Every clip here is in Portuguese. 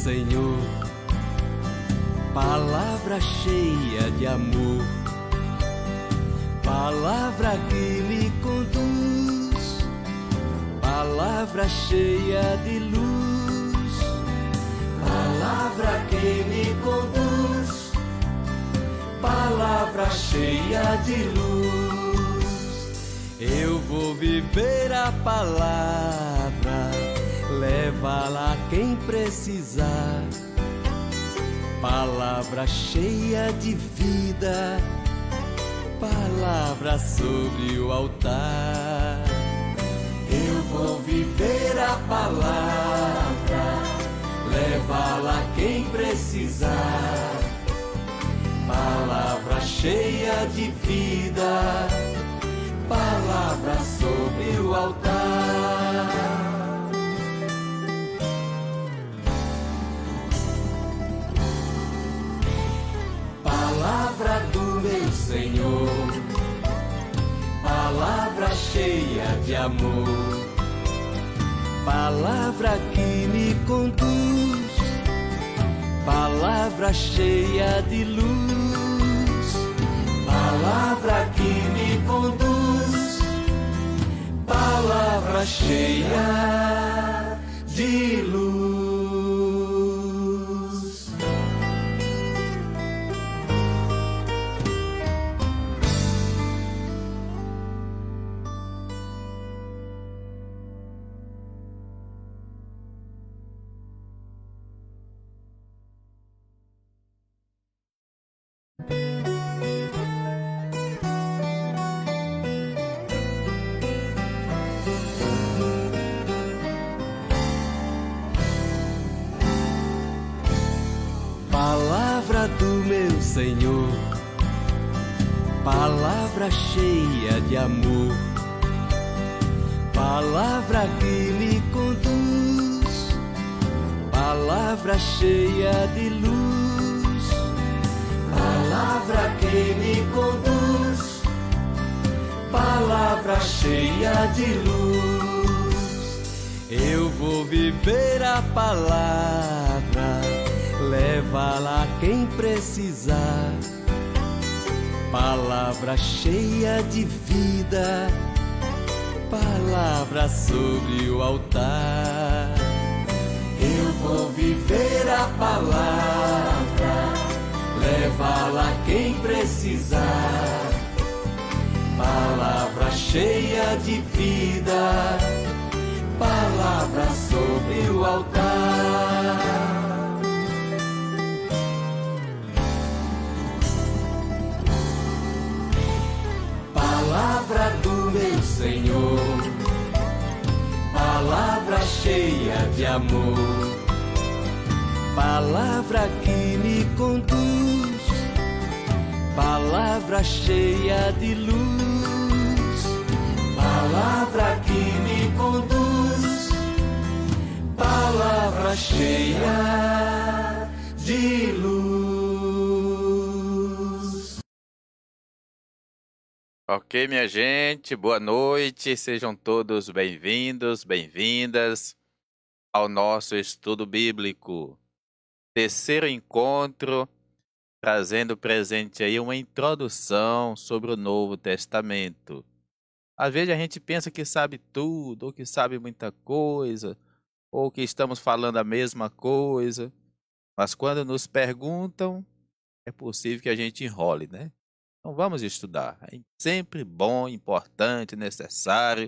Senhor, palavra cheia de amor, palavra que me conduz, palavra cheia de luz, palavra que me conduz, palavra cheia de luz. Eu vou viver a palavra, leva-la a quem precisar. Palavra cheia de vida, palavra sobre o altar. Eu vou viver a palavra, leva-la a quem precisar. Palavra cheia de vida, palavra sobre o altar. Palavra do meu Senhor, palavra cheia de amor, palavra que me conduz, palavra cheia de luz, palavra que me conduz, palavra cheia de luz. Palavra do meu Senhor, palavra cheia de amor, palavra que me conduz, palavra cheia de luz, palavra que me conduz, palavra cheia de luz. Eu vou viver a palavra, leva-la a quem precisar. Palavra cheia de vida, palavra sobre o altar. Eu vou viver a palavra, leva-la a quem precisar. Palavra cheia de vida, palavra sobre o altar. Palavra do meu Senhor, palavra cheia de amor, palavra que me conduz, palavra cheia de luz, palavra que me conduz, palavra cheia de luz. Ok, minha gente, boa noite, sejam todos bem-vindos, bem-vindas ao nosso estudo bíblico. Terceiro encontro, trazendo presente aí uma introdução sobre o Novo Testamento. Às vezes a gente pensa que sabe tudo, ou que sabe muita coisa, ou que estamos falando a mesma coisa, mas quando nos perguntam, é possível que a gente enrole, né? Então vamos estudar. É sempre bom, importante, necessário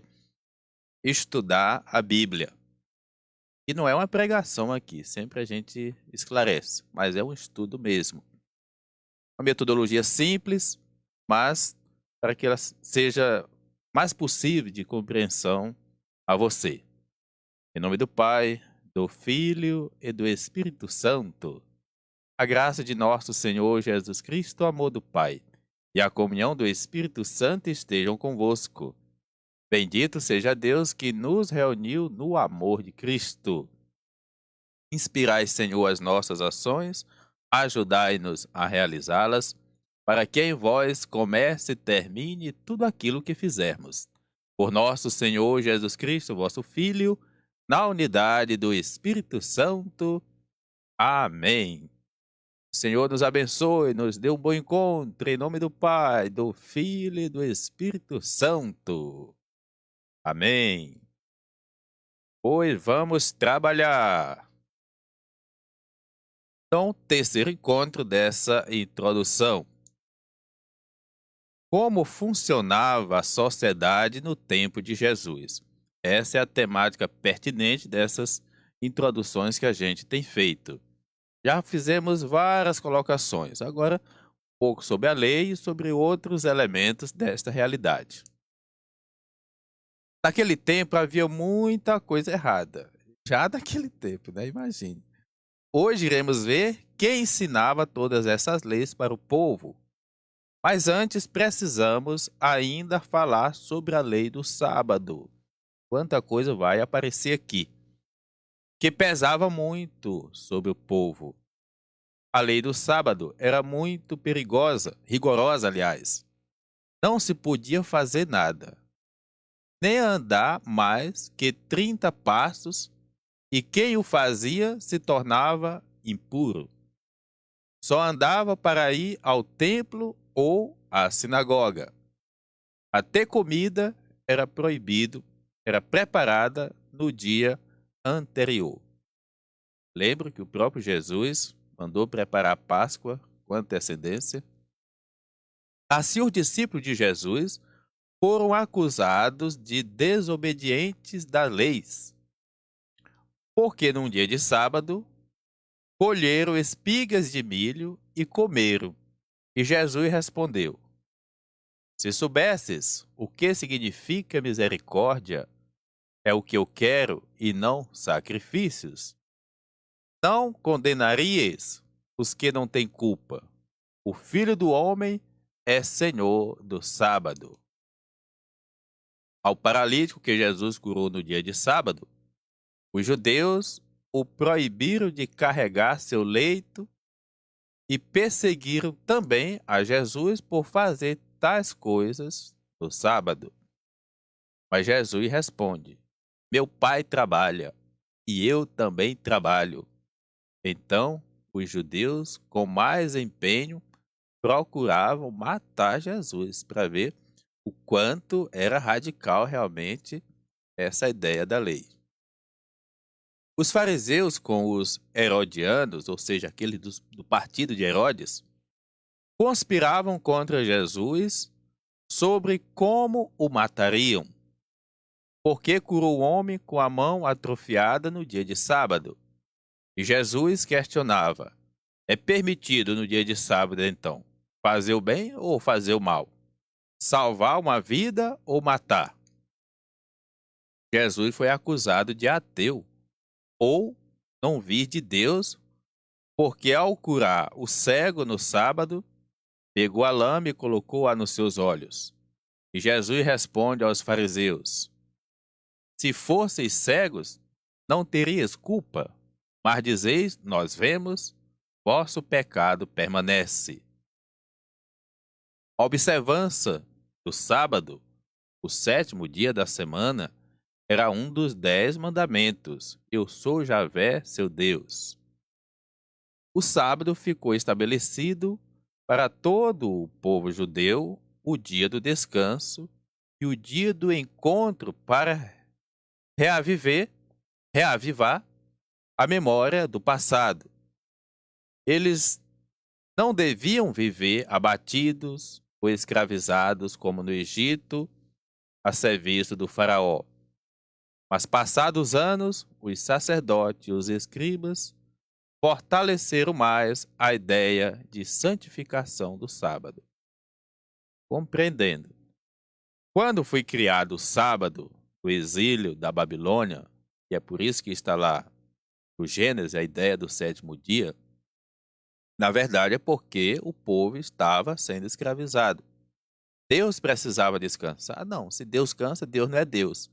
estudar a Bíblia. E não é uma pregação aqui, sempre a gente esclarece, mas é um estudo mesmo. Uma metodologia simples, mas para que ela seja mais possível de compreensão a você. Em nome do Pai, do Filho e do Espírito Santo. A graça de nosso Senhor Jesus Cristo, o amor do Pai e a comunhão do Espírito Santo estejam convosco. Bendito seja Deus que nos reuniu no amor de Cristo. Inspirai, Senhor, as nossas ações, ajudai-nos a realizá-las, para que em vós comece e termine tudo aquilo que fizermos. Por nosso Senhor Jesus Cristo, vosso Filho, na unidade do Espírito Santo. Amém. O Senhor nos abençoe, nos dê um bom encontro, em nome do Pai, do Filho e do Espírito Santo. Amém. Pois vamos trabalhar. Então, terceiro encontro dessa introdução. Como funcionava a sociedade no tempo de Jesus? Essa é a temática pertinente dessas introduções que a gente tem feito. Já fizemos várias colocações, agora um pouco sobre a lei e sobre outros elementos desta realidade. Naquele tempo havia muita coisa errada, já naquele tempo, né? Imagine. Hoje iremos ver quem ensinava todas essas leis para o povo. Mas antes precisamos ainda falar sobre a lei do sábado. Quanta coisa vai aparecer aqui, que pesava muito sobre o povo. A lei do sábado era muito perigosa, rigorosa, aliás. Não se podia fazer nada, nem andar mais que 30 passos, e quem o fazia se tornava impuro. Só andava para ir ao templo ou à sinagoga. Até comida era proibido, era preparada no dia anterior. Lembro que o próprio Jesus mandou preparar a Páscoa com antecedência. Assim, os discípulos de Jesus foram acusados de desobedientes das leis, porque num dia de sábado colheram espigas de milho e comeram. E Jesus respondeu: se soubesses o que significa misericórdia, é o que eu quero e não sacrifícios, não condenaríeis os que não têm culpa. O Filho do Homem é Senhor do sábado. Ao paralítico que Jesus curou no dia de sábado, os judeus o proibiram de carregar seu leito e perseguiram também a Jesus por fazer tais coisas no sábado. Mas Jesus responde: meu Pai trabalha e eu também trabalho. Então, os judeus, com mais empenho, procuravam matar Jesus para ver o quanto era radical realmente essa ideia da lei. Os fariseus com os herodianos, ou seja, aquele do partido de Herodes, conspiravam contra Jesus sobre como o matariam, porque curou o homem com a mão atrofiada no dia de sábado. E Jesus questionava: é permitido no dia de sábado, então, fazer o bem ou fazer o mal? Salvar uma vida ou matar? Jesus foi acusado de ateu, ou não vir de Deus, porque ao curar o cego no sábado, pegou a lama e colocou-a nos seus olhos. E Jesus responde aos fariseus: se fosseis cegos, não teríeis culpa, mas dizeis, nós vemos, vosso pecado permanece. A observância do sábado, o sétimo dia da semana, era um dos 10 mandamentos. Eu sou Javé, seu Deus. O sábado ficou estabelecido para todo o povo judeu o dia do descanso e o dia do encontro para reavivar a memória do passado. Eles não deviam viver abatidos ou escravizados como no Egito, a serviço do faraó. Mas passados anos, os sacerdotes e os escribas fortaleceram mais a ideia de santificação do sábado. Compreendendo, quando foi criado o sábado, o exílio da Babilônia, e é por isso que está lá no Gênesis a ideia do sétimo dia, na verdade é porque o povo estava sendo escravizado. Deus precisava descansar? Não, se Deus cansa, Deus não é Deus.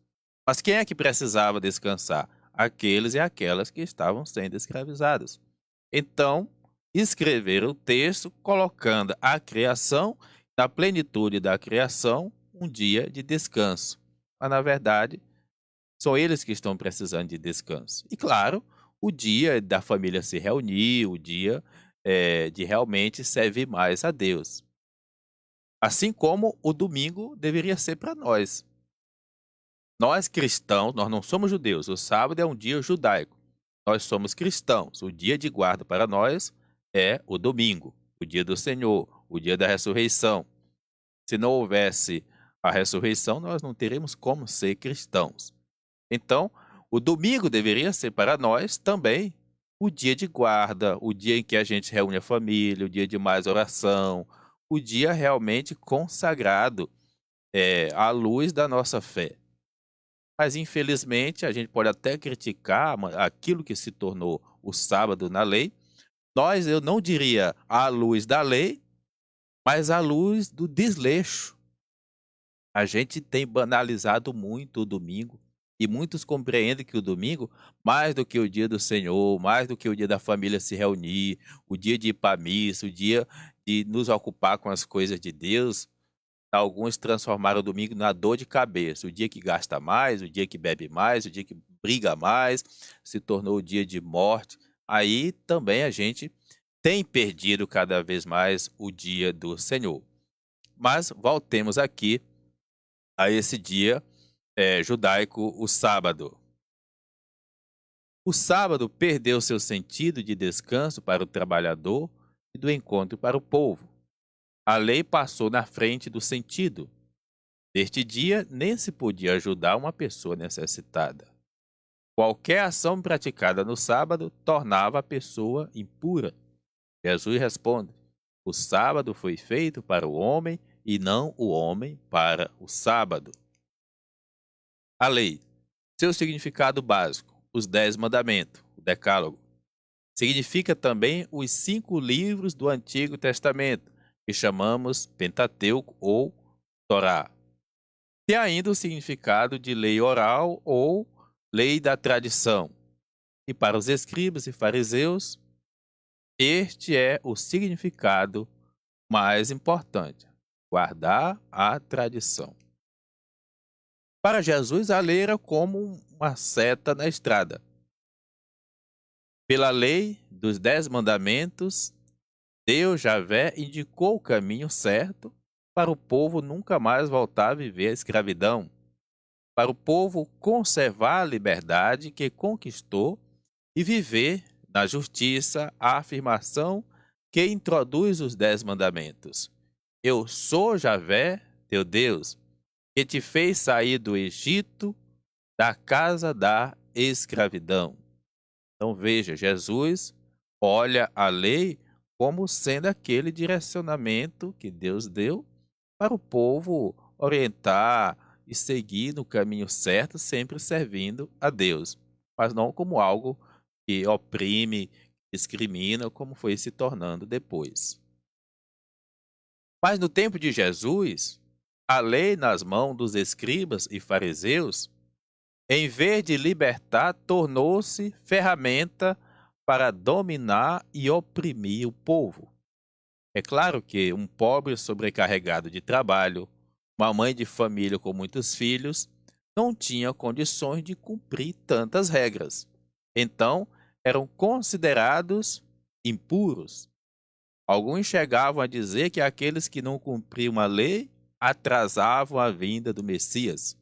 Mas quem é que precisava descansar? Aqueles e aquelas que estavam sendo escravizados. Então, escreveram o texto colocando a criação, na plenitude da criação, um dia de descanso. Mas, na verdade, são eles que estão precisando de descanso. E, claro, o dia da família se reunir, o dia de realmente servir mais a Deus. Assim como o domingo deveria ser para nós. Nós cristãos, nós não somos judeus, o sábado é um dia judaico. Nós somos cristãos, o dia de guarda para nós é o domingo, o dia do Senhor, o dia da ressurreição. Se não houvesse a ressurreição, nós não teríamos como ser cristãos. Então, o domingo deveria ser para nós também o dia de guarda, o dia em que a gente reúne a família, o dia de mais oração, o dia realmente consagrado à luz da nossa fé. Mas, infelizmente, a gente pode até criticar aquilo que se tornou o sábado na lei. Eu não diria à luz da lei, mas à luz do desleixo. A gente tem banalizado muito o domingo e muitos compreendem que o domingo, mais do que o dia do Senhor, mais do que o dia da família se reunir, o dia de ir para a missa, o dia de nos ocupar com as coisas de Deus, alguns transformaram o domingo na dor de cabeça. O dia que gasta mais, o dia que bebe mais, o dia que briga mais, se tornou o dia de morte. Aí também a gente tem perdido cada vez mais o dia do Senhor. Mas voltemos aqui a esse dia judaico, o sábado. O sábado perdeu seu sentido de descanso para o trabalhador e do encontro para o povo. A lei passou na frente do sentido. Neste dia, nem se podia ajudar uma pessoa necessitada. Qualquer ação praticada no sábado tornava a pessoa impura. Jesus responde: o sábado foi feito para o homem e não o homem para o sábado. A lei, seu significado básico, os 10 mandamentos, o decálogo, significa também os 5 livros do Antigo Testamento, que chamamos Pentateuco ou Torá. Tem ainda o significado de lei oral ou lei da tradição. E para os escribas e fariseus, este é o significado mais importante: guardar a tradição. Para Jesus, a lei era como uma seta na estrada. Pela lei dos 10 mandamentos, Deus Javé indicou o caminho certo para o povo nunca mais voltar a viver a escravidão, para o povo conservar a liberdade que conquistou e viver na justiça a afirmação que introduz os 10 mandamentos. Eu sou Javé, teu Deus, que te fez sair do Egito, da casa da escravidão. Então veja, Jesus olha a lei como sendo aquele direcionamento que Deus deu para o povo orientar e seguir no caminho certo, sempre servindo a Deus, mas não como algo que oprime, discrimina, como foi se tornando depois. Mas no tempo de Jesus, a lei nas mãos dos escribas e fariseus, em vez de libertar, tornou-se ferramenta para dominar e oprimir o povo. É claro que um pobre sobrecarregado de trabalho, uma mãe de família com muitos filhos, não tinha condições de cumprir tantas regras. Então, eram considerados impuros. Alguns chegavam a dizer que aqueles que não cumpriam a lei atrasavam a vinda do Messias.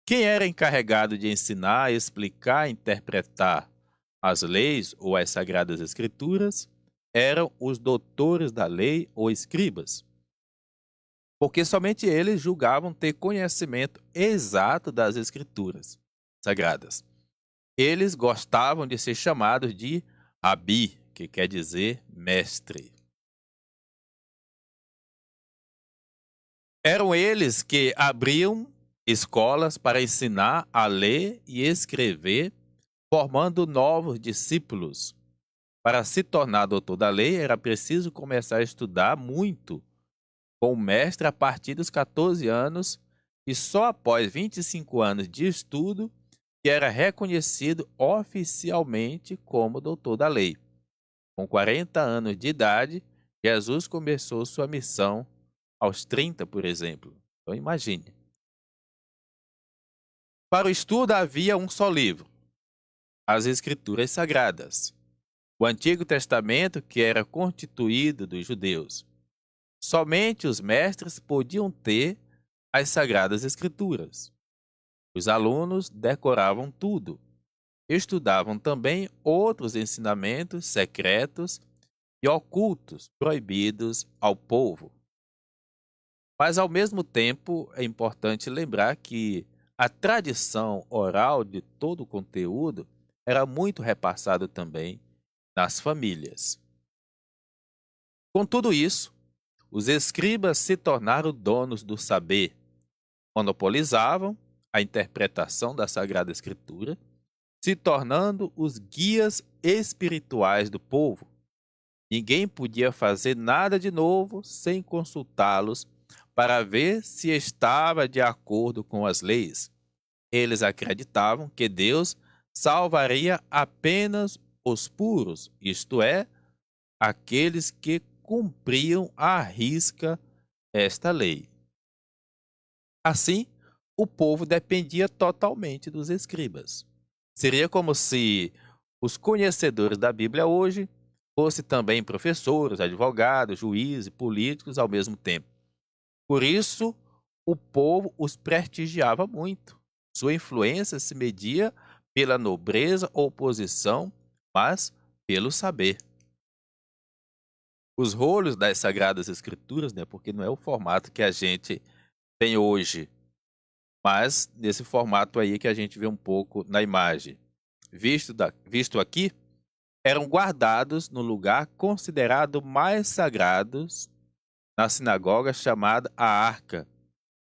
Quem era encarregado de ensinar, explicar, interpretar as leis ou as sagradas escrituras eram os doutores da lei ou escribas, porque somente eles julgavam ter conhecimento exato das escrituras sagradas. Eles gostavam de ser chamados de Rabi, que quer dizer mestre. Eram eles que abriam escolas para ensinar a ler e escrever, formando novos discípulos. Para se tornar doutor da lei, era preciso começar a estudar muito com o mestre a partir dos 14 anos e só após 25 anos de estudo que era reconhecido oficialmente como doutor da lei. Com 40 anos de idade, Jesus começou sua missão aos 30, por exemplo. Então imagine. Para o estudo havia um só livro, as Escrituras Sagradas. O Antigo Testamento, que era constituído dos judeus. Somente os mestres podiam ter as Sagradas Escrituras. Os alunos decoravam tudo. Estudavam também outros ensinamentos secretos e ocultos proibidos ao povo. Mas, ao mesmo tempo, é importante lembrar que a tradição oral de todo o conteúdo era muito repassado também nas famílias. Com tudo isso, os escribas se tornaram donos do saber, monopolizavam a interpretação da Sagrada Escritura, se tornando os guias espirituais do povo. Ninguém podia fazer nada de novo sem consultá-los para ver se estava de acordo com as leis. Eles acreditavam que Deus salvaria apenas os puros, isto é, aqueles que cumpriam à risca esta lei. Assim, o povo dependia totalmente dos escribas. Seria como se os conhecedores da Bíblia hoje fossem também professores, advogados, juízes, políticos ao mesmo tempo. Por isso, o povo os prestigiava muito. Sua influência se media pela nobreza ou posição, mas pelo saber. Os rolos das Sagradas Escrituras, porque não é o formato que a gente tem hoje, mas nesse formato aí que a gente vê um pouco na imagem. Visto aqui, eram guardados no lugar considerado mais sagrado na sinagoga chamada a Arca,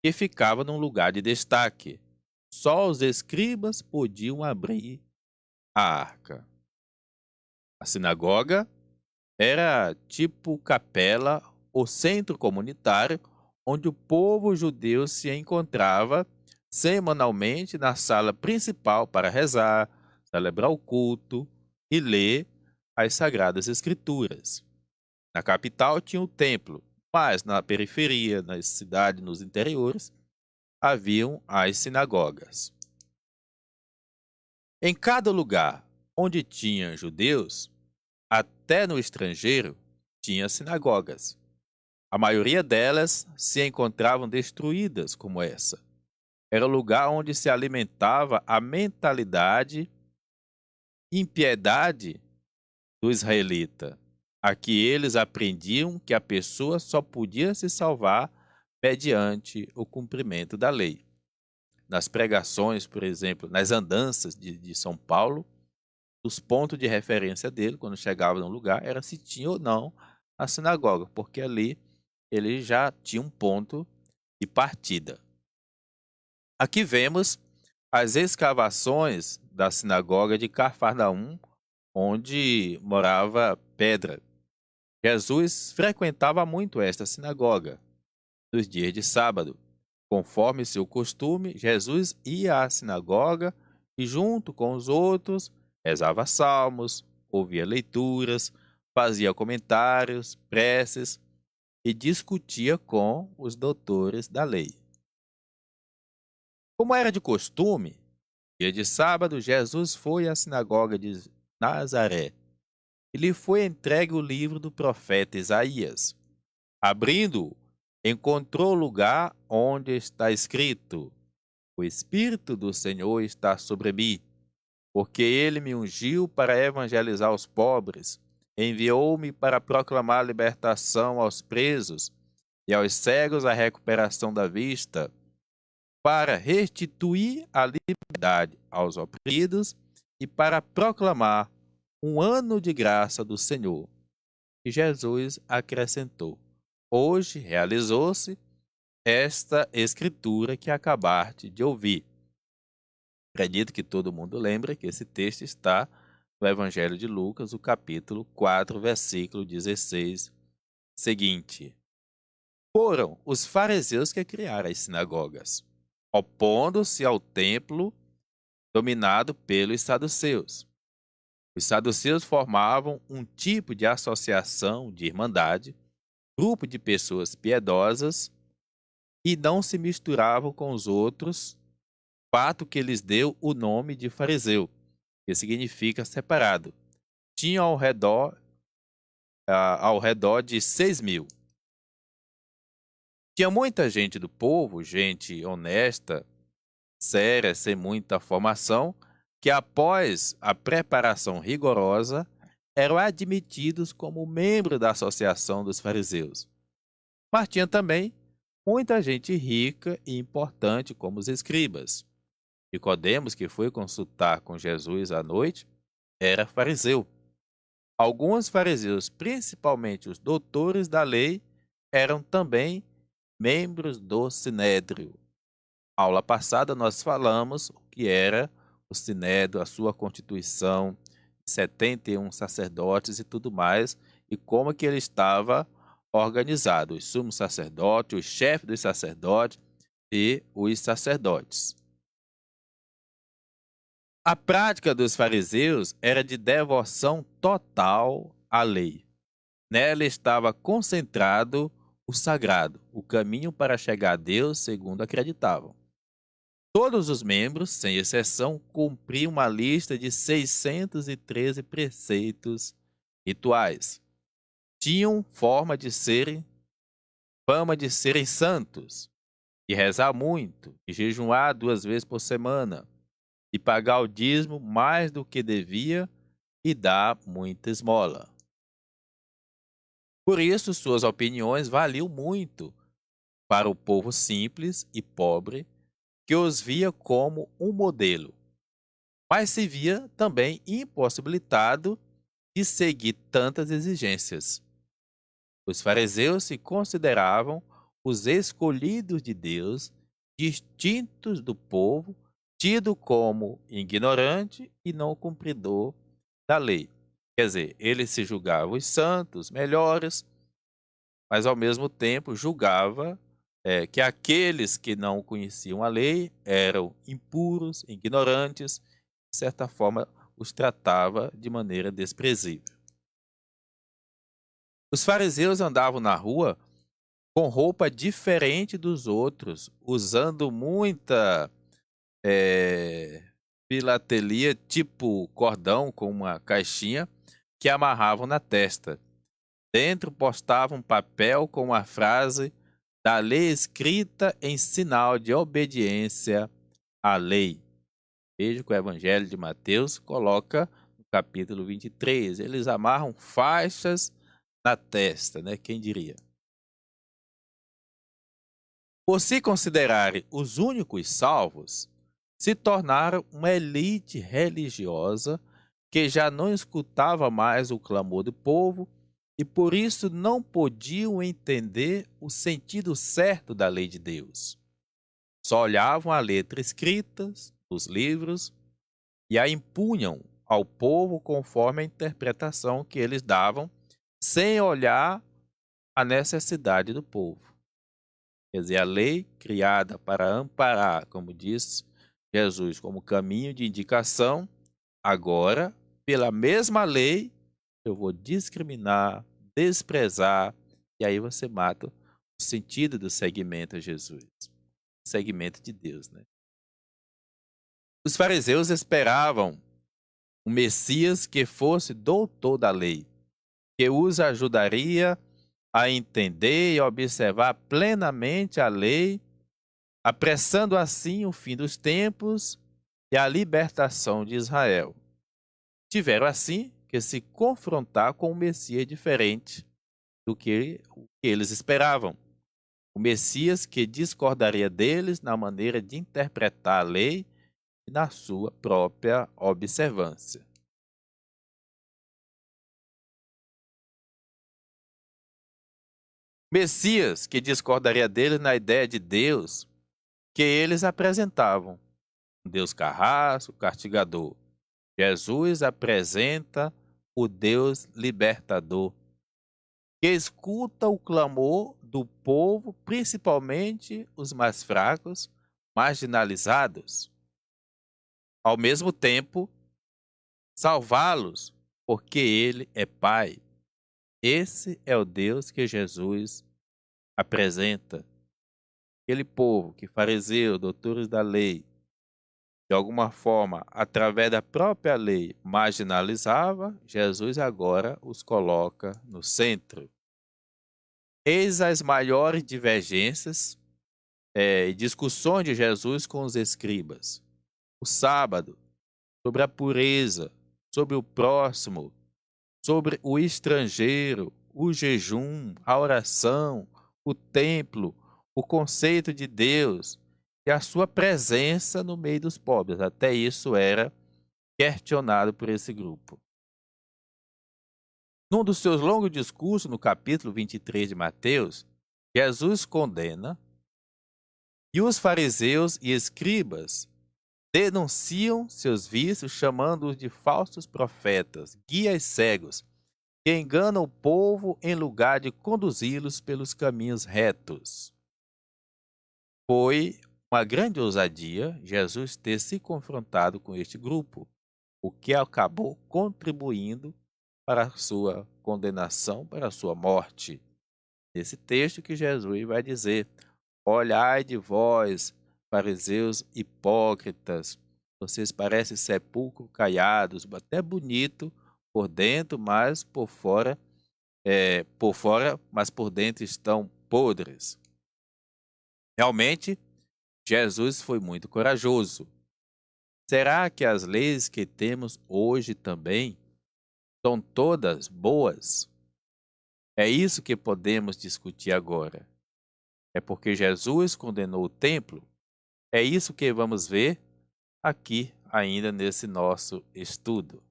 que ficava num lugar de destaque. Só os escribas podiam abrir a arca. A sinagoga era tipo capela ou centro comunitário onde o povo judeu se encontrava semanalmente na sala principal para rezar, celebrar o culto e ler as Sagradas Escrituras. Na capital tinha o templo, mas na periferia, nas cidades, nos interiores, haviam as sinagogas. Em cada lugar onde tinha judeus, até no estrangeiro, tinha sinagogas. A maioria delas se encontravam destruídas como essa. Era o lugar onde se alimentava a mentalidade e impiedade do israelita. Aqui eles aprendiam que a pessoa só podia se salvar mediante o cumprimento da lei. Nas pregações, por exemplo, nas andanças de São Paulo, os pontos de referência dele, quando chegava num lugar, era se tinha ou não a sinagoga, porque ali ele já tinha um ponto de partida. Aqui vemos as escavações da sinagoga de Cafarnaum, onde morava Pedro. Jesus frequentava muito esta sinagoga nos dias de sábado. Conforme seu costume, Jesus ia à sinagoga e, junto com os outros, rezava salmos, ouvia leituras, fazia comentários, preces e discutia com os doutores da lei. Como era de costume, dia de sábado, Jesus foi à sinagoga de Nazaré e lhe foi entregue o livro do profeta Isaías. Abrindo-o, encontrou o lugar onde está escrito: O Espírito do Senhor está sobre mim, porque ele me ungiu para evangelizar os pobres, enviou-me para proclamar libertação aos presos e aos cegos a recuperação da vista, para restituir a liberdade aos oprimidos e para proclamar um ano de graça do Senhor. E Jesus acrescentou: Hoje realizou-se esta escritura que acabaste de ouvir. Acredito que todo mundo lembra que esse texto está no Evangelho de Lucas, o capítulo 4, versículo 16, seguinte. Foram os fariseus que criaram as sinagogas, opondo-se ao templo dominado pelos saduceus. Os saduceus formavam um tipo de associação de irmandade, grupo de pessoas piedosas, e não se misturavam com os outros, fato que lhes deu o nome de fariseu. que significa separado. Tinham ao redor de 6.000. Tinha muita gente do povo, gente honesta, séria, sem muita formação, que após a preparação rigorosa, eram admitidos como membro da associação dos fariseus. Mas tinha também muita gente rica e importante, como os escribas. Nicodemos, que foi consultar com Jesus à noite, era fariseu. Alguns fariseus, principalmente os doutores da lei, eram também membros do Sinédrio. Aula passada nós falamos o que era o Sinédrio, a sua constituição, 71 sacerdotes e tudo mais, e como que ele estava organizado, os sumos sacerdotes, os chefes dos sacerdotes e os sacerdotes. A prática dos fariseus era de devoção total à lei. Nela estava concentrado o sagrado, o caminho para chegar a Deus, segundo acreditavam. Todos os membros, sem exceção, cumpriam uma lista de 613 preceitos rituais. Tinham fama de serem santos, de rezar muito, de jejuar 2 vezes por semana, de pagar o dízimo mais do que devia e dar muita esmola. Por isso, suas opiniões valiam muito para o povo simples e pobre, que os via como um modelo, mas se via também impossibilitado de seguir tantas exigências. Os fariseus se consideravam os escolhidos de Deus, distintos do povo, tido como ignorante e não cumpridor da lei. Quer dizer, eles se julgavam os santos, melhores, mas ao mesmo tempo julgava que aqueles que não conheciam a lei eram impuros, ignorantes, de certa forma os tratava de maneira desprezível. Os fariseus andavam na rua com roupa diferente dos outros, usando muita filatelia, tipo cordão com uma caixinha, que amarravam na testa. Dentro postavam um papel com a frase da lei escrita em sinal de obediência à lei. Veja que o Evangelho de Mateus coloca no capítulo 23. Eles amarram faixas na testa, né? Quem diria? Por se considerarem os únicos salvos, se tornaram uma elite religiosa que já não escutava mais o clamor do povo e por isso não podiam entender o sentido certo da lei de Deus. Só olhavam a letra escrita dos livros e a impunham ao povo conforme a interpretação que eles davam, sem olhar a necessidade do povo. Quer dizer, a lei criada para amparar, como diz Jesus, como caminho de indicação, agora, pela mesma lei, eu vou discriminar, desprezar, e aí você mata o sentido do seguimento a Jesus, o seguimento de Deus, né? Os fariseus esperavam um Messias que fosse doutor da lei, que os ajudaria a entender e observar plenamente a lei, apressando assim o fim dos tempos e a libertação de Israel. Tiveram assim que se confrontar com um Messias diferente do que eles esperavam. O Messias que discordaria deles na maneira de interpretar a lei e na sua própria observância. Messias que discordaria deles na ideia de Deus que eles apresentavam. Um Deus carrasco, castigador. Jesus apresenta o Deus libertador, que escuta o clamor do povo, principalmente os mais fracos, marginalizados. Ao mesmo tempo, salvá-los, porque Ele é Pai. Esse é o Deus que Jesus apresenta. Aquele povo que fariseu, doutores da lei, de alguma forma, através da própria lei, marginalizava, Jesus agora os coloca no centro. Eis as maiores divergências e discussões de Jesus com os escribas. O sábado, sobre a pureza, sobre o próximo, sobre o estrangeiro, o jejum, a oração, o templo, o conceito de Deus e a sua presença no meio dos pobres. Até isso era questionado por esse grupo. Num dos seus longos discursos, no capítulo 23 de Mateus, Jesus condena e os fariseus e escribas denunciam seus vícios, chamando-os de falsos profetas, guias cegos, que enganam o povo em lugar de conduzi-los pelos caminhos retos. Foi uma grande ousadia Jesus ter se confrontado com este grupo, o que acabou contribuindo para a sua condenação, para a sua morte. Nesse texto que Jesus vai dizer: olhai de vós, fariseus hipócritas, vocês parecem sepulcro caiados, até bonito por dentro, mas por fora, mas por dentro estão podres. Realmente, Jesus foi muito corajoso. Será que as leis que temos hoje também são todas boas? É isso que podemos discutir agora. É porque Jesus condenou o templo? É isso que vamos ver aqui ainda nesse nosso estudo.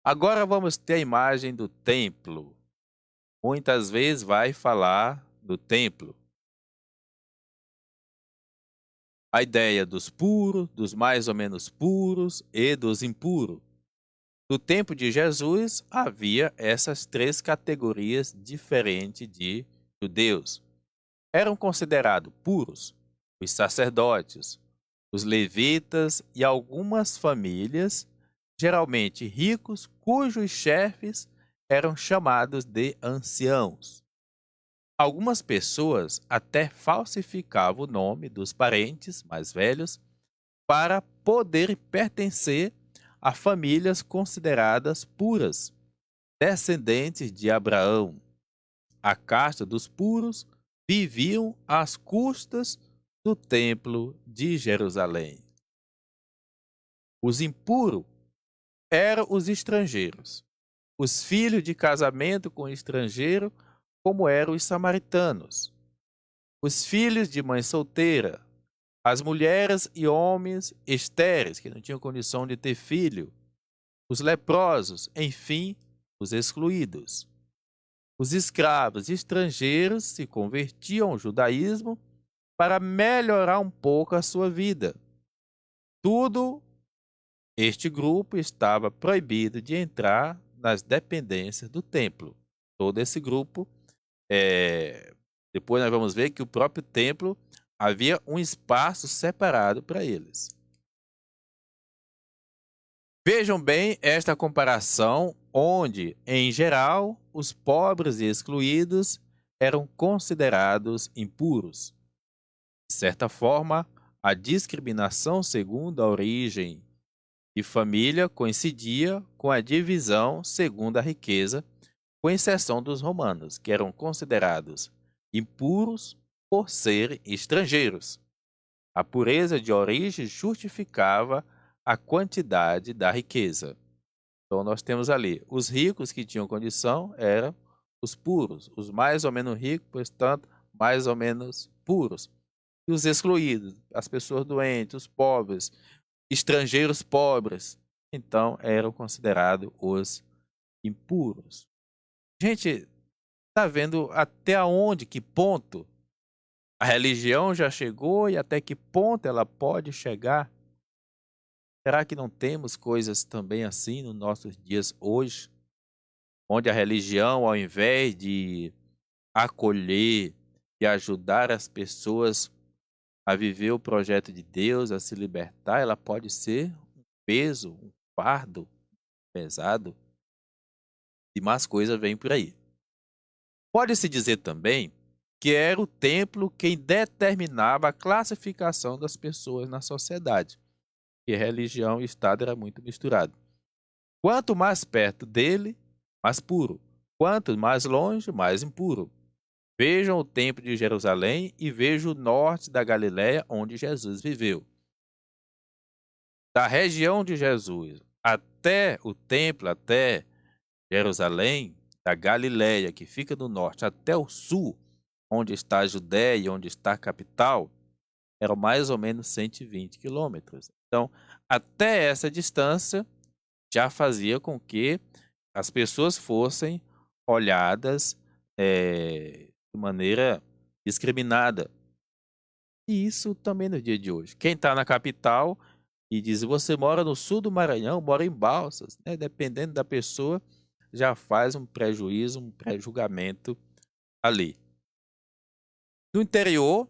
Agora vamos ter a imagem do templo. Muitas vezes vai falar do templo. A ideia dos puros, dos mais ou menos puros e dos impuros. No tempo de Jesus, havia essas três categorias diferentes de judeus. Eram considerados puros os sacerdotes, os levitas e algumas famílias, geralmente ricos, cujos chefes eram chamados de anciãos. Algumas pessoas até falsificavam o nome dos parentes mais velhos para poder pertencer a famílias consideradas puras, descendentes de Abraão. A casta dos puros viviam às custas do templo de Jerusalém. Os impuros eram os estrangeiros, os filhos de casamento com estrangeiro, como eram os samaritanos, os filhos de mãe solteira, as mulheres e homens estéreis, que não tinham condição de ter filho, os leprosos, enfim, os excluídos. Os escravos estrangeiros se convertiam ao judaísmo para melhorar um pouco a sua vida. Tudo este grupo estava proibido de entrar nas dependências do templo. Todo esse grupo, depois nós vamos ver que o próprio templo havia um espaço separado para eles. Vejam bem esta comparação, onde, em geral, os pobres e excluídos eram considerados impuros. De certa forma, a discriminação segundo a origem e família coincidia com a divisão segundo a riqueza, com exceção dos romanos, que eram considerados impuros por serem estrangeiros. A pureza de origem justificava a quantidade da riqueza. Então nós temos ali, os ricos que tinham condição eram os puros, os mais ou menos ricos, portanto, mais ou menos puros. E os excluídos, as pessoas doentes, os pobres, estrangeiros pobres, então eram considerados os impuros. Gente, está vendo até onde, que ponto a religião já chegou e até que ponto ela pode chegar? Será que não temos coisas também assim nos nossos dias hoje, onde a religião, ao invés de acolher e ajudar as pessoas a viver o projeto de Deus, a se libertar, ela pode ser um peso, um fardo pesado, e mais coisas vêm por aí. Pode-se dizer também que era o templo quem determinava a classificação das pessoas na sociedade, e religião e Estado era muito misturado. Quanto mais perto dele, mais puro. Quanto mais longe, mais impuro. Vejam o templo de Jerusalém e vejam o norte da Galiléia, onde Jesus viveu. Da região de Jesus até o templo, até Jerusalém, da Galiléia, que fica no norte, até o sul, onde está a Judéia, onde está a capital, eram mais ou menos 120 quilômetros. Então, até essa distância, já fazia com que as pessoas fossem olhadas de maneira discriminada. E isso também no dia de hoje. Quem está na capital e diz, você mora no sul do Maranhão, mora em Balsas, né? Dependendo da pessoa, já faz um prejuízo, um pré-julgamento ali. No interior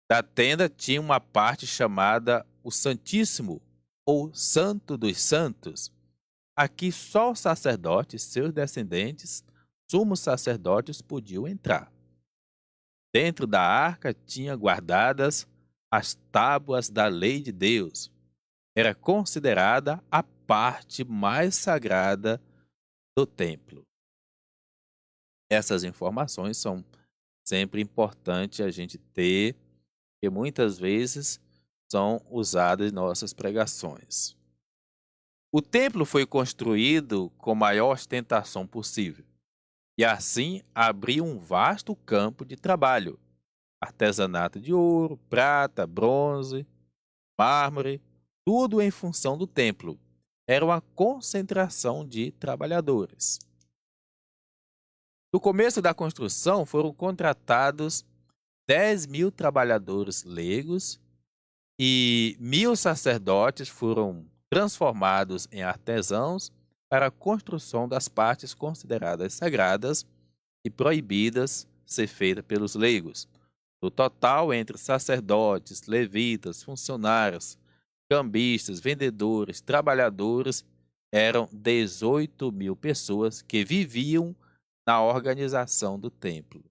da tenda tinha uma parte chamada o Santíssimo, ou Santo dos Santos. Aqui só os sacerdotes, seus descendentes, sumos sacerdotes, podiam entrar. Dentro da arca tinha guardadas as tábuas da lei de Deus. Era considerada a parte mais sagrada do templo. Essas informações são sempre importantes a gente ter, porque muitas vezes são usadas em nossas pregações. O templo foi construído com a maior ostentação possível, e assim abriu um vasto campo de trabalho. Artesanato de ouro, prata, bronze, mármore, tudo em função do templo. Era uma concentração de trabalhadores. No começo da construção foram contratados 10.000 trabalhadores leigos e 1.000 sacerdotes foram transformados em artesãos para a construção das partes consideradas sagradas e proibidas ser feita pelos leigos. No total, entre sacerdotes, levitas, funcionários, cambistas, vendedores, trabalhadores, eram 18.000 pessoas que viviam na organização do templo.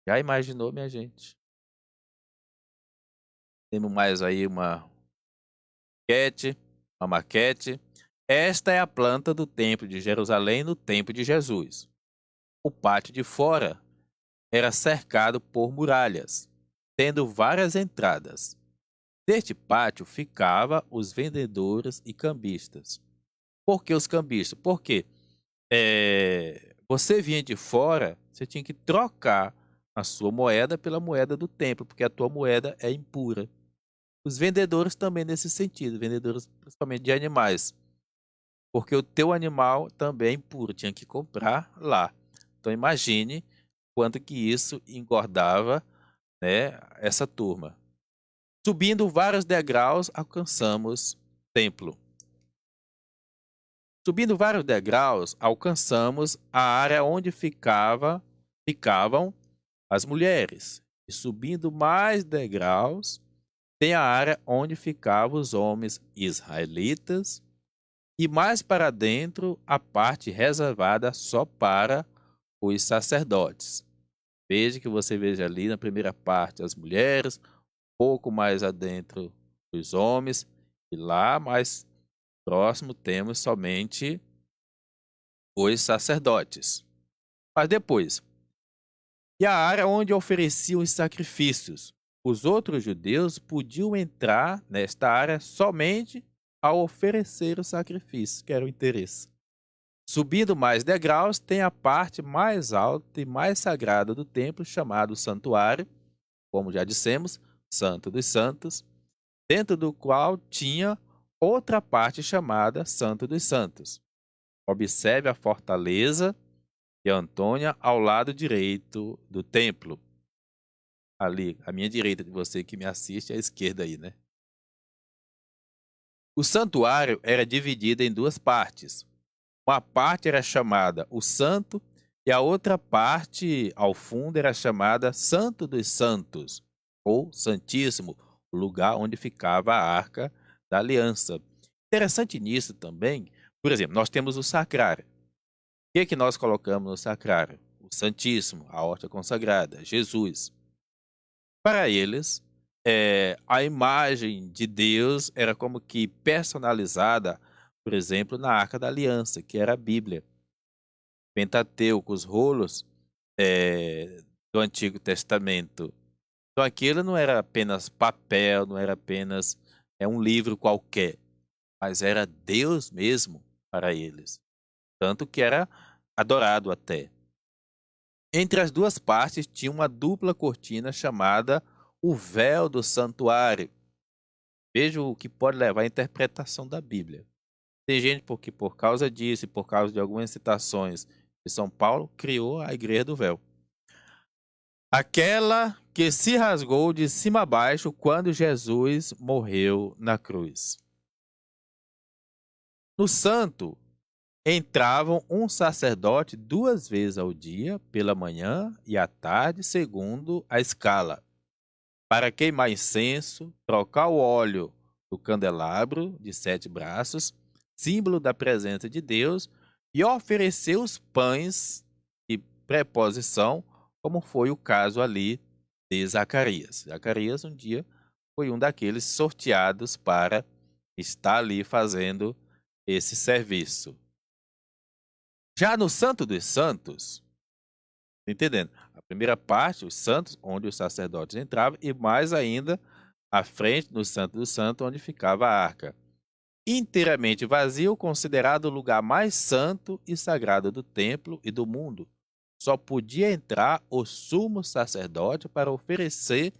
Já imaginou, minha gente? Temos mais aí uma maquete. Esta é a planta do templo de Jerusalém no tempo de Jesus. O pátio de fora era cercado por muralhas, tendo várias entradas. Neste pátio ficavam os vendedores e cambistas. Por que os cambistas? Porque você vinha de fora, você tinha que trocar a sua moeda pela moeda do templo, porque a tua moeda é impura. Os vendedores também nesse sentido, vendedores principalmente de animais, porque o teu animal também é impuro, tinha que comprar lá. Então imagine quanto que isso engordava, né, essa turma. Subindo vários degraus, alcançamos o templo. Subindo vários degraus, alcançamos a área onde ficavam as mulheres. E subindo mais degraus, tem a área onde ficavam os homens israelitas. E mais para dentro, a parte reservada só para os sacerdotes. Veja que você veja ali na primeira parte as mulheres, pouco mais adentro os homens, e lá mais próximo temos somente os sacerdotes. Mas depois, e a área onde ofereciam os sacrifícios. Os outros judeus podiam entrar nesta área somente ao oferecer o sacrifício, que era o interesse. Subindo mais degraus, tem a parte mais alta e mais sagrada do templo, chamado santuário, como já dissemos, Santo dos Santos, dentro do qual tinha outra parte chamada Santo dos Santos. Observe a fortaleza de Antônia ao lado direito do templo. Ali, à minha direita de você que me assiste, à esquerda aí, né? O santuário era dividido em duas partes. Uma parte era chamada o Santo e a outra parte, ao fundo, era chamada Santo dos Santos, ou Santíssimo, o lugar onde ficava a Arca da Aliança. Interessante nisso também, por exemplo, nós temos o sacrário. O que nós colocamos no sacrário? O o Santíssimo, a hóstia consagrada, Jesus. Para eles, a imagem de Deus era como que personalizada, por exemplo, na Arca da Aliança, que era a Bíblia. Pentateuco, os rolos do Antigo Testamento. Então aquilo não era apenas papel, não era apenas um livro qualquer, mas era Deus mesmo para eles. Tanto que era adorado até. Entre as duas partes tinha uma dupla cortina chamada o véu do santuário. Veja o que pode levar à interpretação da Bíblia. Tem gente que por causa disso e por causa de algumas citações de São Paulo, criou a Igreja do Véu. Aquela que se rasgou de cima a baixo quando Jesus morreu na cruz. No santo entravam um sacerdote 2 vezes ao dia, pela manhã e à tarde, segundo a escala, para queimar incenso, trocar o óleo do candelabro de 7 braços, símbolo da presença de Deus, e oferecer os pães de preposição, como foi o caso ali de Zacarias. Zacarias um dia foi um daqueles sorteados para estar ali fazendo esse serviço. Já no Santo dos Santos, entendendo? A primeira parte, os santos, onde os sacerdotes entravam, e mais ainda à frente, no Santo dos Santos, onde ficava a arca. Inteiramente vazio, considerado o lugar mais santo e sagrado do templo e do mundo. Só podia entrar o sumo sacerdote para oferecer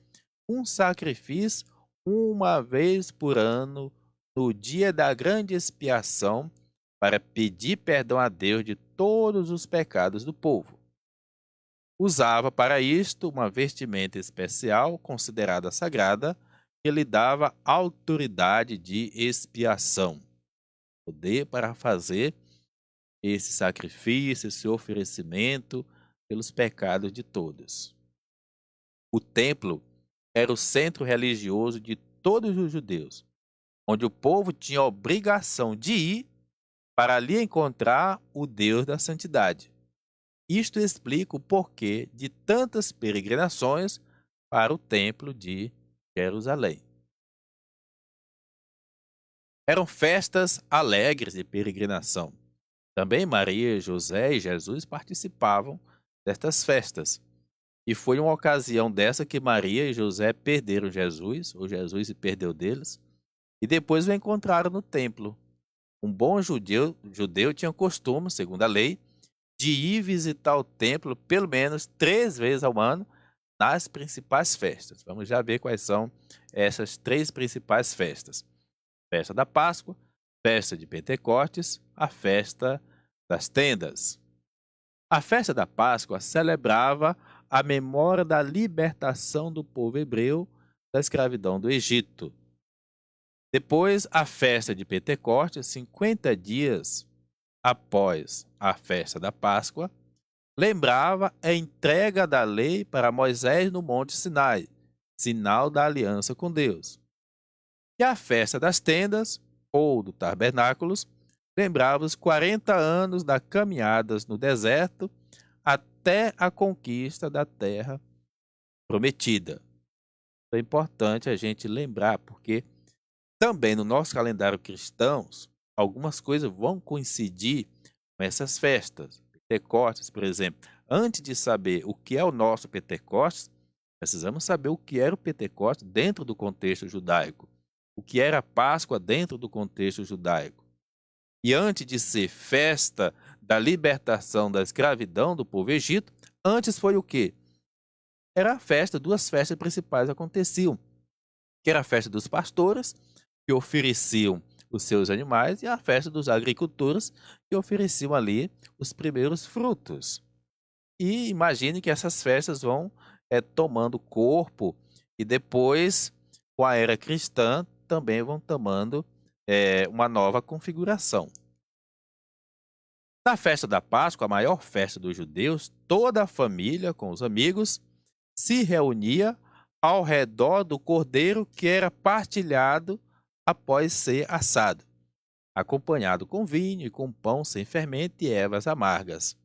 um sacrifício uma vez por ano, no dia da grande expiação, para pedir perdão a Deus de todos os pecados do povo. Usava para isto uma vestimenta especial, considerada sagrada, que lhe dava autoridade de expiação, poder para fazer esse sacrifício, esse oferecimento pelos pecados de todos. O templo era o centro religioso de todos os judeus, onde o povo tinha a obrigação de ir para ali encontrar o Deus da santidade. Isto explica o porquê de tantas peregrinações para o templo de Jerusalém. Eram festas alegres de peregrinação. Também Maria, José e Jesus participavam destas festas. E foi uma ocasião dessa que Maria e José perderam Jesus, ou Jesus se perdeu deles, e depois o encontraram no templo. Um bom judeu tinha o costume, segundo a lei, de ir visitar o templo pelo menos 3 vezes ao ano nas principais festas. Vamos já ver quais são essas 3 principais festas. Festa da Páscoa, festa de Pentecostes, a festa das tendas. A festa da Páscoa celebrava a memória da libertação do povo hebreu da escravidão do Egito. Depois, a festa de Pentecostes, 50 dias após a festa da Páscoa, lembrava a entrega da lei para Moisés no Monte Sinai, sinal da aliança com Deus. E a festa das tendas, ou do tabernáculos, lembrava os 40 anos da caminhadas no deserto até a conquista da terra prometida. É importante a gente lembrar, porque também no nosso calendário cristão, algumas coisas vão coincidir com essas festas. Pentecostes, por exemplo. Antes de saber o que é o nosso Pentecostes, precisamos saber o que era o Pentecostes dentro do contexto judaico. O que era a Páscoa dentro do contexto judaico. E antes de ser festa da libertação da escravidão do povo egito, antes foi o quê? Era a festa, 2 festas principais aconteciam. Que era a festa dos pastores, que ofereciam os seus animais, e a festa dos agricultores, que ofereciam ali os primeiros frutos. E imagine que essas festas vão tomando corpo, e depois, com a era cristã, também vão tomando uma nova configuração. Na festa da Páscoa, a maior festa dos judeus, toda a família, com os amigos, se reunia ao redor do cordeiro que era partilhado após ser assado, acompanhado com vinho e com pão sem fermento e ervas amargas.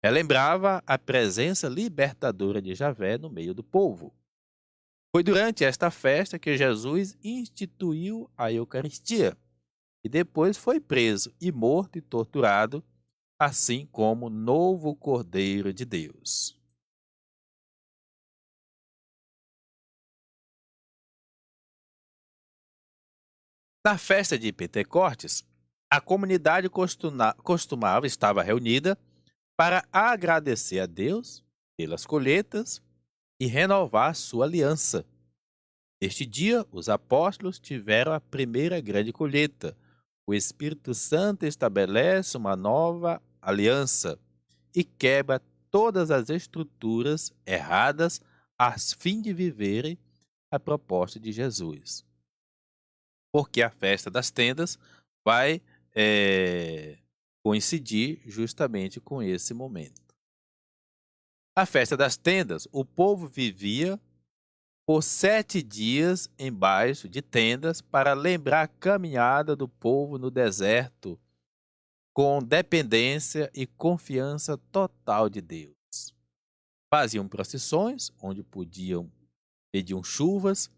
Relembrava a presença libertadora de Javé no meio do povo. Foi durante esta festa que Jesus instituiu a Eucaristia e depois foi preso e morto e torturado, assim como novo Cordeiro de Deus. Na festa de Pentecostes, a comunidade estava reunida para agradecer a Deus pelas colheitas e renovar sua aliança. Neste dia, os apóstolos tiveram a primeira grande colheita. O Espírito Santo estabelece uma nova aliança e quebra todas as estruturas erradas a fim de viverem a proposta de Jesus. Porque a festa das tendas vai coincidir justamente com esse momento. A festa das tendas, o povo vivia por 7 dias embaixo de tendas para lembrar a caminhada do povo no deserto, com dependência e confiança total de Deus. Faziam procissões, onde pediam chuvas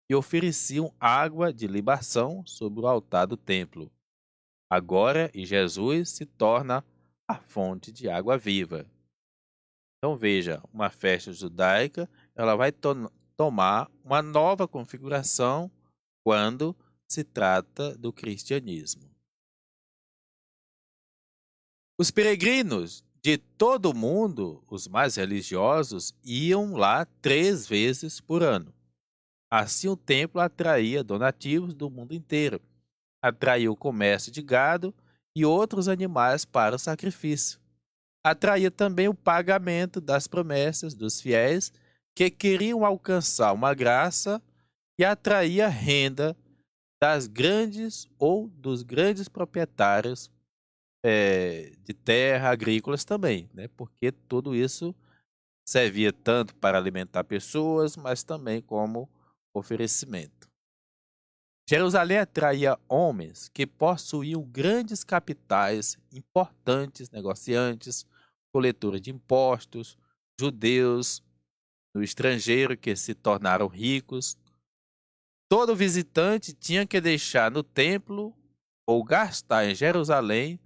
e ofereciam água de libação sobre o altar do templo. Agora, Jesus se torna a fonte de água viva. Então veja, uma festa judaica, ela vai tomar uma nova configuração quando se trata do cristianismo. Os peregrinos de todo o mundo, os mais religiosos, iam lá 3 vezes por ano. Assim o templo atraía donativos do mundo inteiro, atraía o comércio de gado e outros animais para o sacrifício. Atraía também o pagamento das promessas dos fiéis que queriam alcançar uma graça e atraía renda das grandes ou dos grandes proprietários de terra, agrícolas também, né? Porque tudo isso servia tanto para alimentar pessoas, mas também como oferecimento. Jerusalém atraía homens que possuíam grandes capitais, importantes negociantes, coletores de impostos, judeus no estrangeiro que se tornaram ricos. Todo visitante tinha que deixar no templo ou gastar em Jerusalém,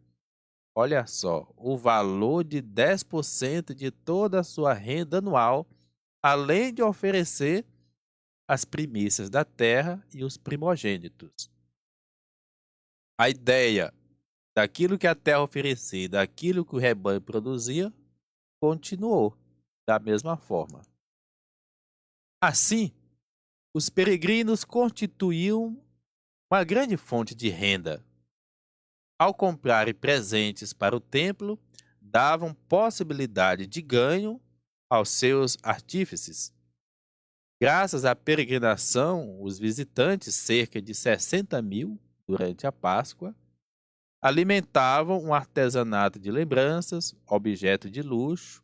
olha só, o valor de 10% de toda a sua renda anual, além de oferecer as primícias da terra e os primogênitos. A ideia daquilo que a terra oferecia, daquilo que o rebanho produzia, continuou da mesma forma. Assim, os peregrinos constituíam uma grande fonte de renda. Ao comprarem presentes para o templo, davam possibilidade de ganho aos seus artífices. Graças à peregrinação, os visitantes, cerca de 60.000 durante a Páscoa, alimentavam um artesanato de lembranças, objeto de luxo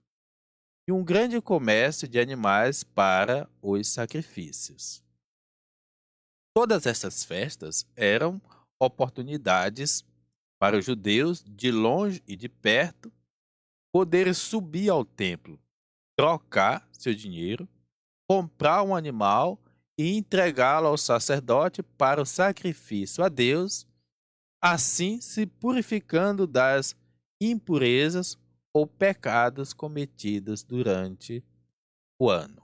e um grande comércio de animais para os sacrifícios. Todas essas festas eram oportunidades para os judeus de longe e de perto poderem subir ao templo, trocar seu dinheiro, comprar um animal e entregá-lo ao sacerdote para o sacrifício a Deus, assim se purificando das impurezas ou pecados cometidos durante o ano.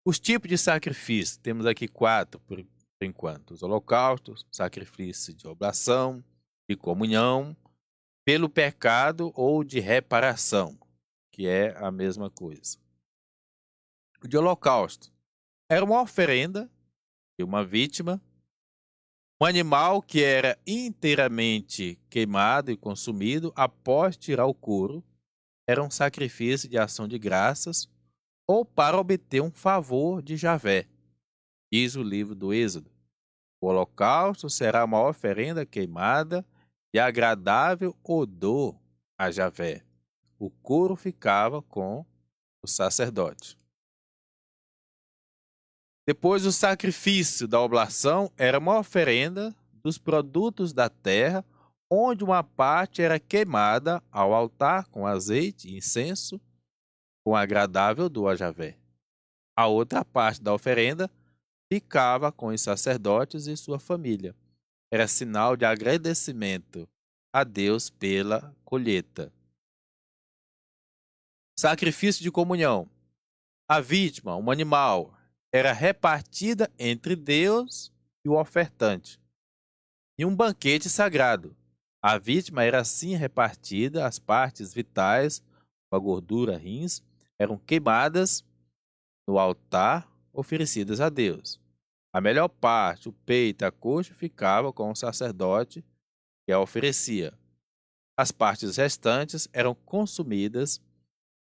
Os tipos de sacrifício, temos aqui 4 por enquanto: os holocaustos, sacrifício de oblação, de comunhão, pelo pecado ou de reparação, que é a mesma coisa. O de holocausto era uma oferenda de uma vítima, um animal que era inteiramente queimado e consumido após tirar o couro, era um sacrifício de ação de graças ou para obter um favor de Javé. Diz o livro do Êxodo: o holocausto será uma oferenda queimada de agradável odor a Javé. O couro ficava com o sacerdote. Depois, o sacrifício da oblação era uma oferenda dos produtos da terra onde uma parte era queimada ao altar com azeite e incenso, com agradável odor a Javé. A outra parte da oferenda ficava com os sacerdotes e sua família. Era sinal de agradecimento a Deus pela colheita. Sacrifício de comunhão. A vítima, um animal, era repartida entre Deus e o ofertante. Em um banquete sagrado, a vítima era assim repartida, as partes vitais, a gordura, rins, eram queimadas no altar, oferecidas a Deus. A melhor parte, o peito e a coxa, ficava com o sacerdote que a oferecia. As partes restantes eram consumidas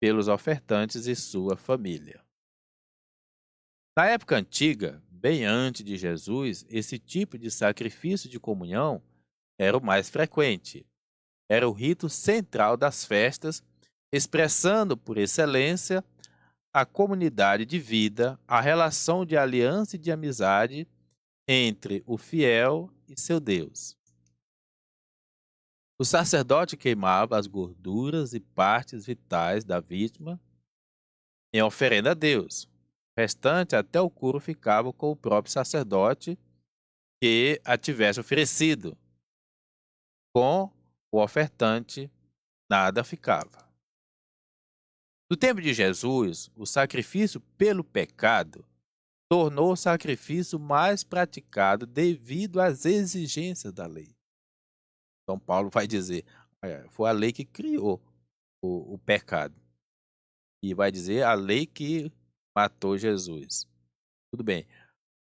pelos ofertantes e sua família. Na época antiga, bem antes de Jesus, esse tipo de sacrifício de comunhão era o mais frequente. Era o rito central das festas, expressando por excelência a comunidade de vida, a relação de aliança e de amizade entre o fiel e seu Deus. O sacerdote queimava as gorduras e partes vitais da vítima em oferenda a Deus. O restante, até o couro, ficava com o próprio sacerdote que a tivesse oferecido. Com o ofertante, nada ficava. No tempo de Jesus, o sacrifício pelo pecado tornou o sacrifício mais praticado devido às exigências da lei. São Paulo vai dizer, foi a lei que criou o pecado. E vai dizer a lei que matou Jesus. Tudo bem.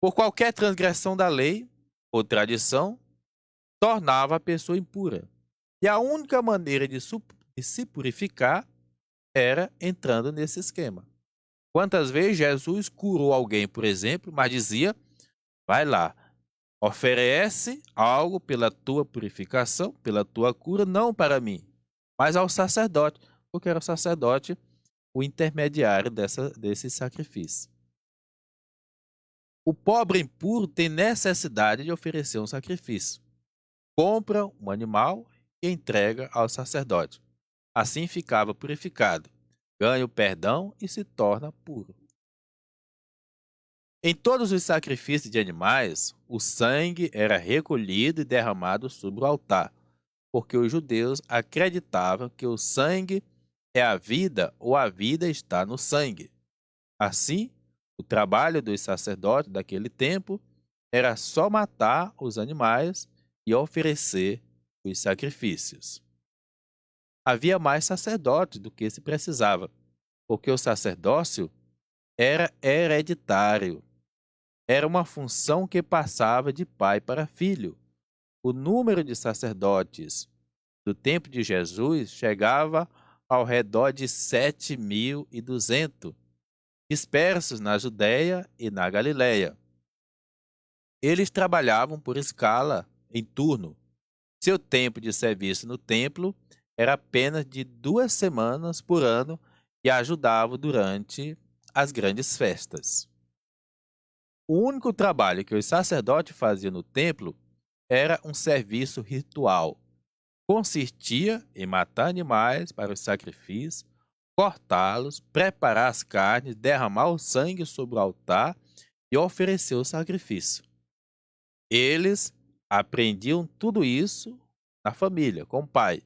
Por qualquer transgressão da lei ou tradição, tornava a pessoa impura. E a única maneira de se purificar era entrando nesse esquema. Quantas vezes Jesus curou alguém, por exemplo, mas dizia, vai lá, oferece algo pela tua purificação, pela tua cura, não para mim, mas ao sacerdote, porque era o sacerdote o intermediário desse sacrifício. O pobre impuro tem necessidade de oferecer um sacrifício. Compra um animal e entrega ao sacerdote. Assim ficava purificado, ganha o perdão e se torna puro. Em todos os sacrifícios de animais, o sangue era recolhido e derramado sobre o altar, porque os judeus acreditavam que o sangue é a vida ou a vida está no sangue. Assim, o trabalho dos sacerdotes daquele tempo era só matar os animais e oferecer os sacrifícios. Havia mais sacerdotes do que se precisava, porque o sacerdócio era hereditário. Era uma função que passava de pai para filho. O número de sacerdotes do tempo de Jesus chegava ao redor de 7.200, dispersos na Judéia e na Galiléia. Eles trabalhavam por escala, em turno. Seu tempo de serviço no templo era apenas de 2 semanas por ano e ajudavam durante as grandes festas. O único trabalho que os sacerdotes faziam no templo era um serviço ritual. Consistia em matar animais para os sacrifícios, cortá-los, preparar as carnes, derramar o sangue sobre o altar e oferecer o sacrifício. Eles aprendiam tudo isso na família, com o pai.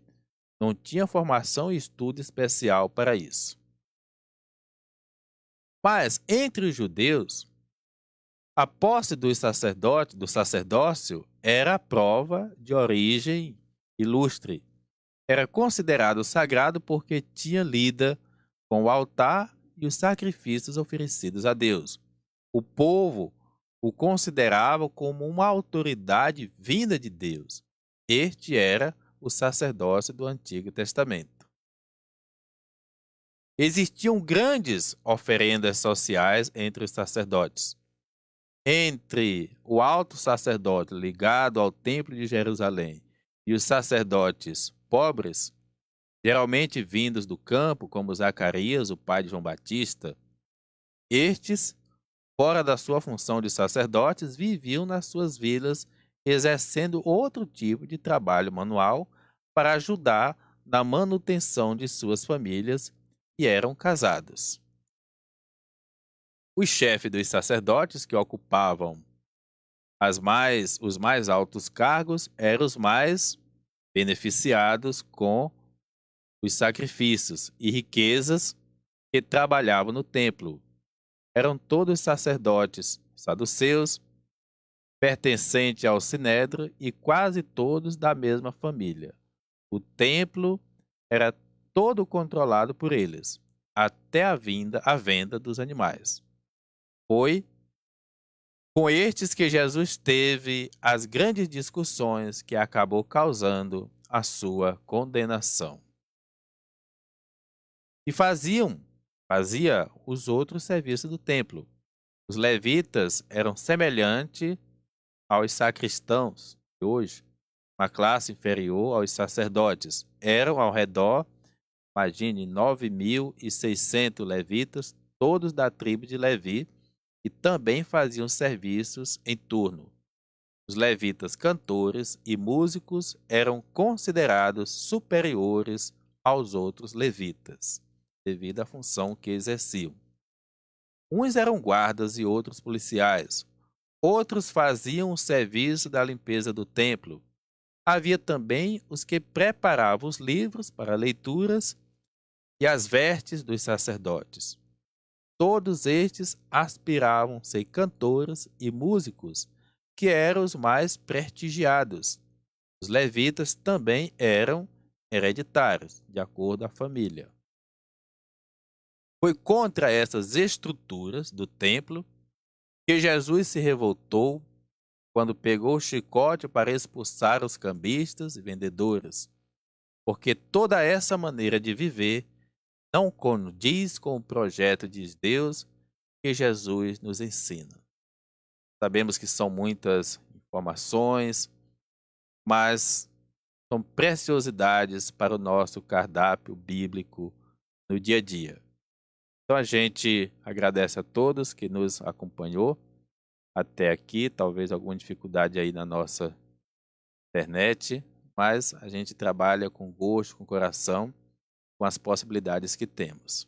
Não tinha formação e estudo especial para isso. Mas, entre os judeus, a posse do sacerdócio era a prova de origem ilustre. Era considerado sagrado porque tinha lida com o altar e os sacrifícios oferecidos a Deus. O povo o considerava como uma autoridade vinda de Deus. Este era o sacerdócio do Antigo Testamento. Existiam grandes oferendas sociais entre os sacerdotes. Entre o alto sacerdote ligado ao Templo de Jerusalém e os sacerdotes pobres, geralmente vindos do campo, como Zacarias, o pai de João Batista, estes, fora da sua função de sacerdotes, viviam nas suas vilas exercendo outro tipo de trabalho manual para ajudar na manutenção de suas famílias e eram casados. Os chefes dos sacerdotes que ocupavam os mais altos cargos eram os mais beneficiados com os sacrifícios e riquezas que trabalhavam no templo. Eram todos sacerdotes saduceus, pertencentes ao Sinédrio e quase todos da mesma família. O templo era todo controlado por eles, até a venda dos animais. Foi com estes que Jesus teve as grandes discussões que acabou causando a sua condenação. E fazia os outros serviços do templo. Os levitas eram semelhantes aos sacristãos de hoje, uma classe inferior aos sacerdotes. Eram ao redor, imagine, 9.600 levitas, todos da tribo de Levi, e também faziam serviços em turno. Os levitas cantores e músicos eram considerados superiores aos outros levitas, devido à função que exerciam. Uns eram guardas e outros policiais. Outros faziam o serviço da limpeza do templo. Havia também os que preparavam os livros para leituras e as vestes dos sacerdotes. Todos estes aspiravam ser cantores e músicos, que eram os mais prestigiados. Os levitas também eram hereditários, de acordo com a família. Foi contra essas estruturas do templo que Jesus se revoltou quando pegou o chicote para expulsar os cambistas e vendedores, porque toda essa maneira de viver não condiz com o projeto de Deus que Jesus nos ensina. Sabemos que são muitas informações, mas são preciosidades para o nosso cardápio bíblico no dia a dia. Então a gente agradece a todos que nos acompanhou até aqui, talvez alguma dificuldade aí na nossa internet, mas a gente trabalha com gosto, com coração, com as possibilidades que temos.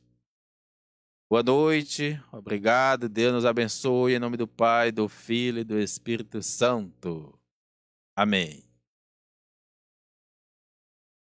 Boa noite, obrigado, Deus nos abençoe, em nome do Pai, do Filho e do Espírito Santo. Amém.